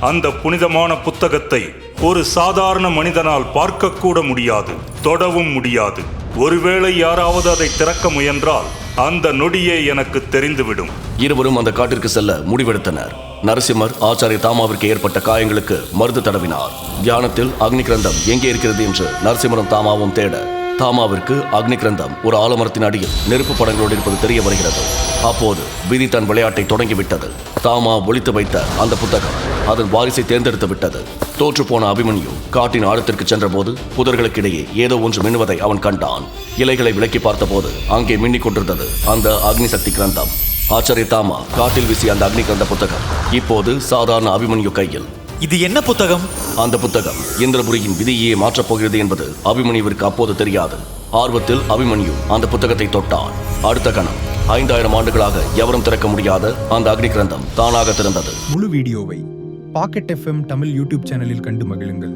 அந்த புனிதமான புத்தகத்தை ஒரு சாதாரண மனிதனால் பார்க்கக்கூட முடியாது, தொடவும் முடியாது. ஒருவேளை யாராவது அதை திறக்க முயன்றால் அந்த நொடியே எனக்கு தெரிந்துவிடும். இருவரும் அந்த காட்டிற்கு செல்ல முடிவெடுத்தனர். நரசிம்மர் ஆச்சாரிய தாமாவிற்கு ஏற்பட்ட காயங்களுக்கு மருந்து தடவினார். தியானத்தில் அக்னி கிரந்தம் எங்கே இருக்கிறது என்று நரசிம்மரும் தாமாவும் தேட, தாமாவிற்கு அக்னி கிரந்தம் ஒரு ஆலமரத்தின் அடியில் நெருப்பு படங்களோடு இருப்பது தெரிய வருகிறது. அப்போது விதி தன் விளையாட்டை தொடங்கிவிட்டது. தாமா ஒளித்து வைத்த அந்த புத்தகம் அதன் வாரிசை தேர்ந்தெடுத்து விட்டது. தோற்று போன அபிமன்யு காட்டின் ஆழத்திற்கு சென்றபோது புதர்களுக்கிடையே ஏதோ ஒன்று மின்னுவதை அவன் கண்டான். இலைகளை விலக்கி பார்த்தபோது அங்கே மின்னிக் கொண்டிருந்தது அந்த அக்னி சக்தி கிரந்தம். ஆச்சாரிய தாமா காட்டில் வீசிய அந்த அக்னி கிரந்த புத்தகம் இப்போது சாதாரண அபிமன்யு கையில். இது என்ன புத்தகம்? அந்த புத்தகம் இந்திரபுரியின் விதியையே மாற்றப் போகிறது என்பது அபிமன்யுவிற்கு அப்போது தெரியாது. ஆர்வத்தில் அபிமன்யு அந்த புத்தகத்தை தொட்டான். அடுத்த கணம் 5000 ஆண்டுகளாக எவரும் திறக்க முடியாத அந்த அக்னி கிரந்தம் தானாக திறந்தது. முழு வீடியோவை பாக்கெட் FM தமிழ் யூடியூப் சேனலில் கண்டு மகிழுங்கள்.